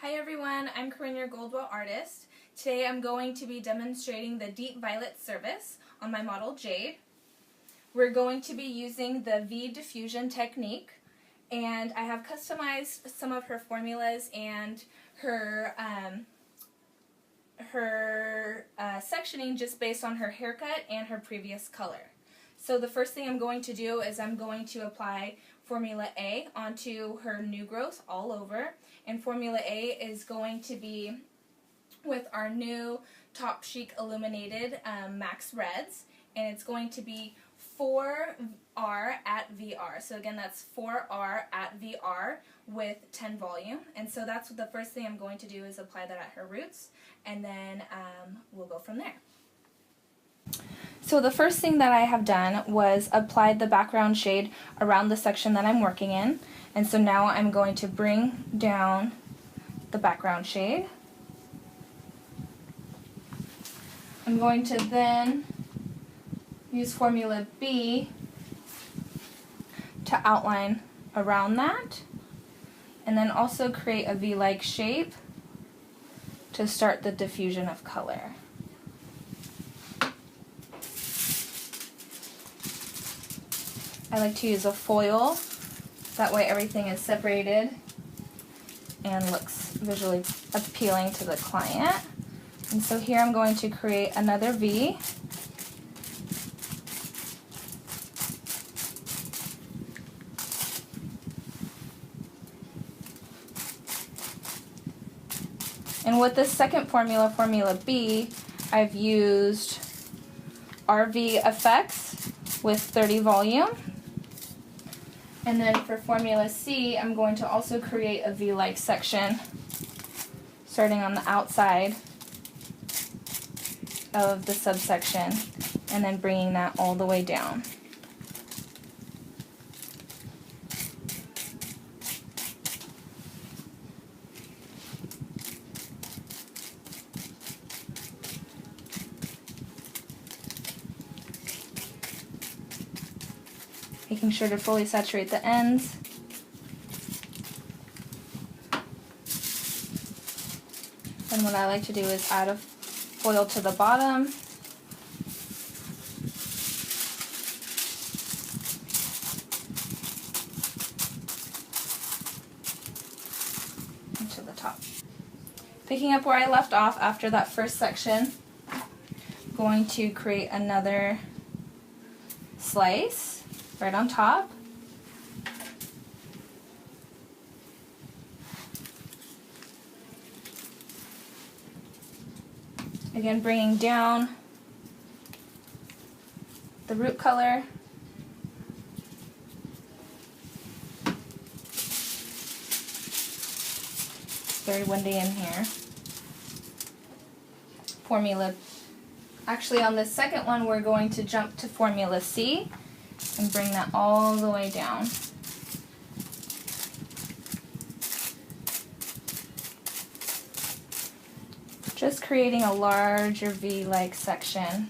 Hi everyone, I'm Corinne, your Goldwell artist. Today I'm going to be demonstrating the Deep Violet service on my model Jade. We're going to be using the V diffusion technique, and I have customized some of her formulas and her sectioning just based on her haircut and her previous color. So the first thing I'm going to do is I'm going to apply Formula A onto her new growth all over, and Formula A is going to be with our new Top Chic Illuminated Max Reds, and it's going to be 4R at VR. So again, that's 4R at VR with 10 volume, and so that's what the first thing I'm going to do is apply that at her roots, and then we'll go from there. So the first thing that I have done was applied the background shade around the section that I'm working in, and so now I'm going to bring down the background shade. I'm going to then use Formula B to outline around that, and then also create a V-like shape to start the diffusion of color. I like to use a foil, that way everything is separated and looks visually appealing to the client. And so here I'm going to create another V. And with this second formula, Formula B, I've used RV effects with 30 volume. And then for Formula C, I'm going to also create a V-like section starting on the outside of the subsection and then bringing that all the way down. Making sure to fully saturate the ends. And what I like to do is add a foil to the bottom. And to the top. Picking up where I left off after that first section, I'm going to create another slice right on top. Again, bringing down the root color. It's very windy in here. Actually, on the second one, we're going to jump to Formula C and bring that all the way down. Just creating a larger V-like section.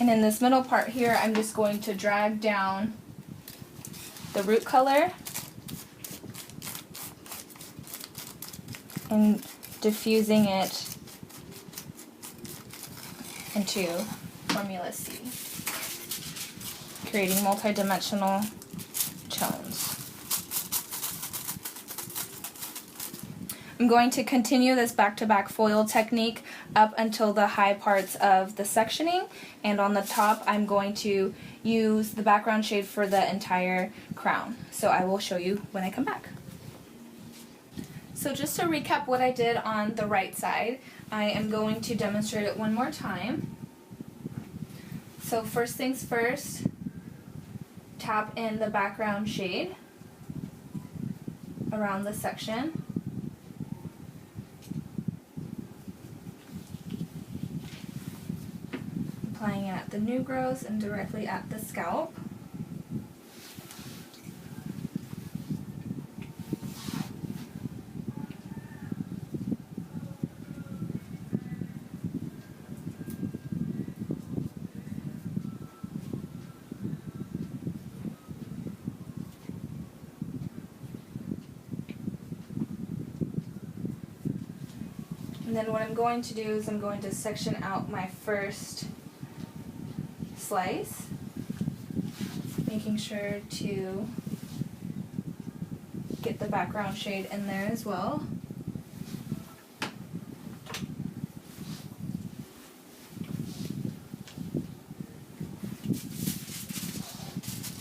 And in this middle part here, I'm just going to drag down the root color and diffusing it into Formula C, creating multi-dimensional tones. I'm going to continue this back-to-back foil technique up until the high parts of the sectioning, and on the top I'm going to use the background shade for the entire crown. So I will show you when I come back. So just to recap what I did on the right side, I am going to demonstrate it one more time. So first things first, tap in the background shade around the section. Applying it at the new growth and directly at the scalp. And then what I'm going to do is I'm going to section out my first slice, making sure to get the background shade in there as well. I'm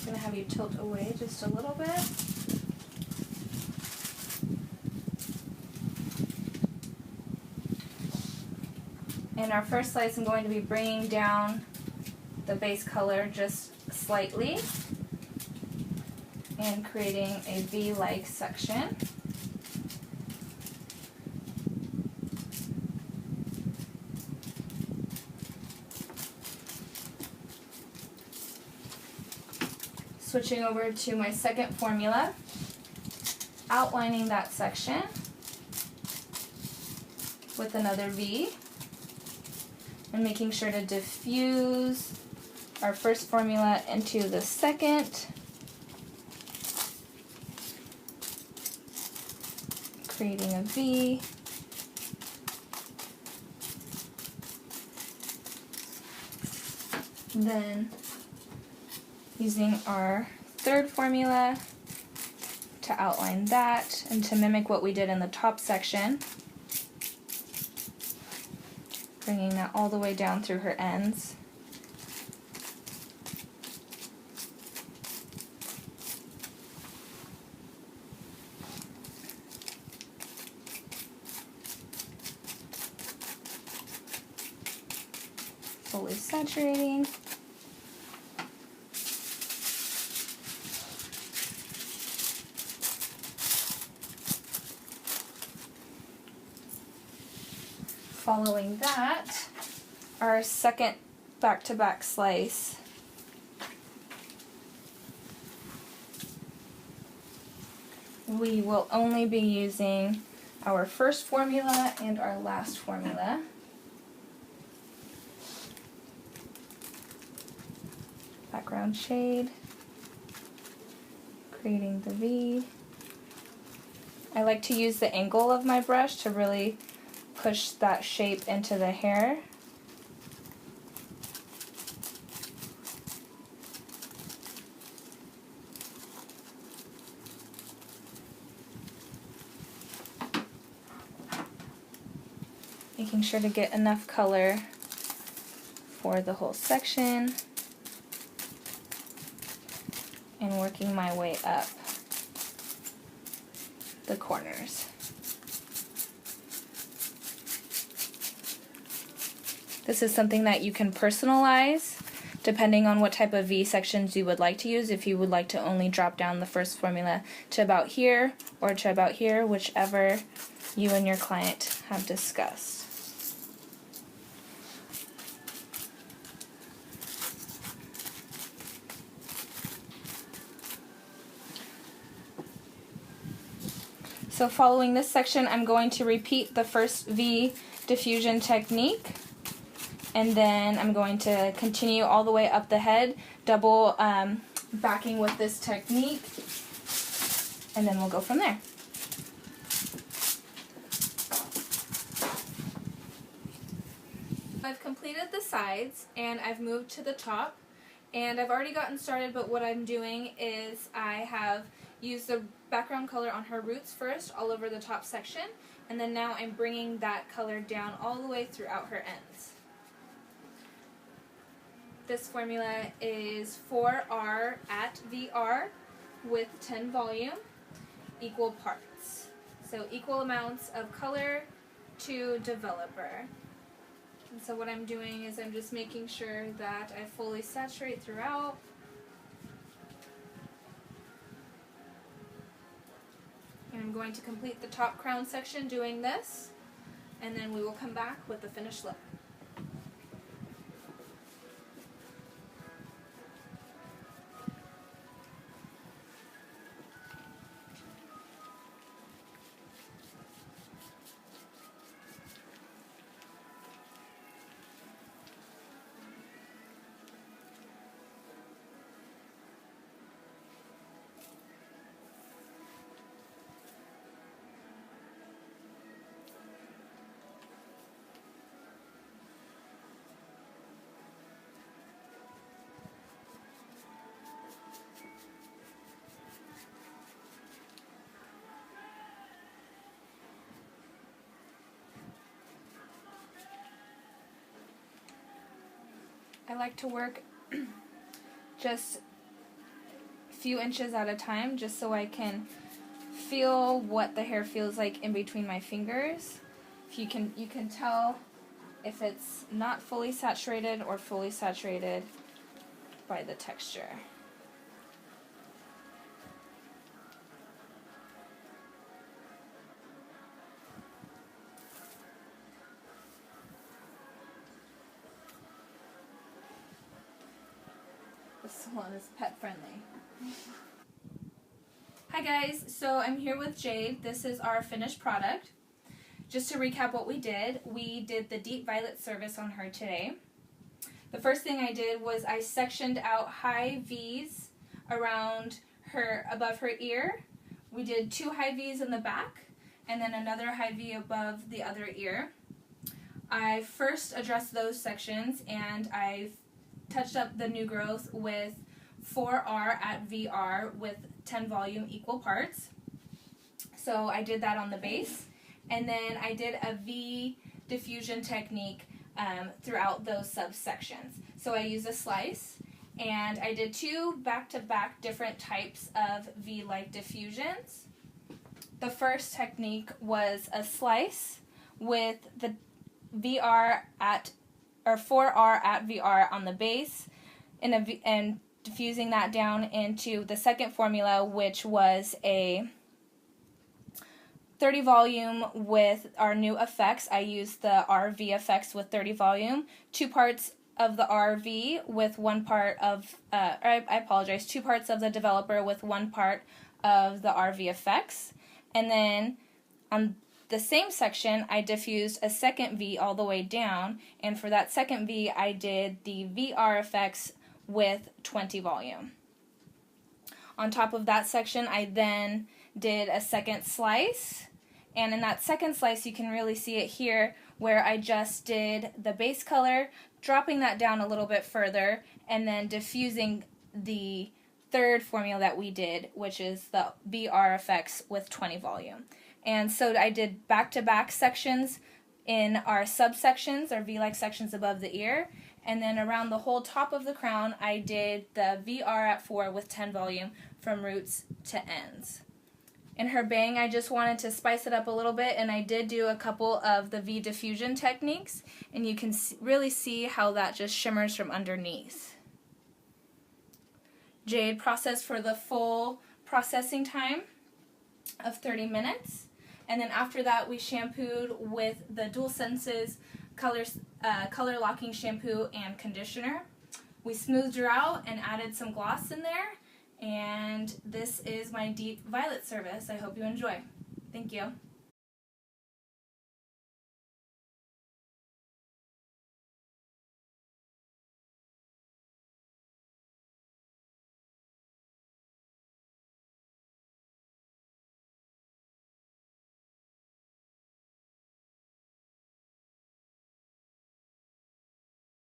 going to have you tilt away just a little bit. In our first slice, I'm going to be bringing down the base color just slightly and creating a V-like section. Switching over to my second formula, outlining that section with another V, and making sure to diffuse our first formula into the second, creating a V, then using our third formula to outline that and to mimic what we did in the top section, bringing that all the way down through her ends. Fully saturating. Following that, our second back-to-back slice, we will only be using our first formula and our last formula. Background shade, creating the V. I like to use the angle of my brush to really push that shape into the hair. Making sure to get enough color for the whole section and working my way up the corners. This is something that you can personalize depending on what type of V sections you would like to use. If you would like to only drop down the first formula to about here or to about here, whichever you and your client have discussed. So following this section, I'm going to repeat the first V diffusion technique, and then I'm going to continue all the way up the head, double backing with this technique, and then we'll go from there. I've completed the sides and I've moved to the top, and I've already gotten started, but what I'm doing is I have used the background color on her roots first all over the top section, and then now I'm bringing that color down all the way throughout her ends. This formula is 4R at VR with 10 volume, equal parts. So equal amounts of color to developer. And so what I'm doing is I'm just making sure that I fully saturate throughout. And I'm going to complete the top crown section doing this, and then we will come back with the finished look. I like to work just a few inches at a time, just so I can feel what the hair feels like in between my fingers. If you can tell if it's not fully saturated or fully saturated by the texture. This salon is pet friendly. Hi guys, so I'm here with Jade. This is our finished product. Just to recap what we did the deep violet service on her today. The first thing I did was I sectioned out high V's around her, above her ear. We did 2 high V's in the back and then another high V above the other ear. I first addressed those sections and I touched up the new growth with 4R at VR with 10 volume equal parts. So I did that on the base. And then I did a V diffusion technique throughout those subsections. So I used a slice, and I did 2 back-to-back different types of V-like diffusions. The first technique was a slice with the VR at, or 4R at VR on the base, and diffusing that down into the second formula, which was a 30 volume with our new effects. I used the RV effects with 30 volume, 2 parts of the RV with 1 part of, 2 parts of the developer with 1 part of the RV effects. And then on the same section, I diffused a second V all the way down, and for that second V, I did the VR effects with 20 volume. On top of that section, I then did a second slice. And in that second slice, you can really see it here where I just did the base color, dropping that down a little bit further, and then diffusing the third formula that we did, which is the VR effects with 20 volume. And so I did back-to-back sections in our subsections, or V-like sections above the ear, and then around the whole top of the crown, I did the VR at 4 with 10 volume from roots to ends. In her bang, I just wanted to spice it up a little bit, and I did do a couple of the V diffusion techniques, and you can really see how that just shimmers from underneath. Jade processed for the full processing time of 30 minutes, and then after that we shampooed with the Dual Senses color locking shampoo and conditioner. We smoothed her out and added some gloss in there. And this is my deep violet service. I hope you enjoy. Thank you.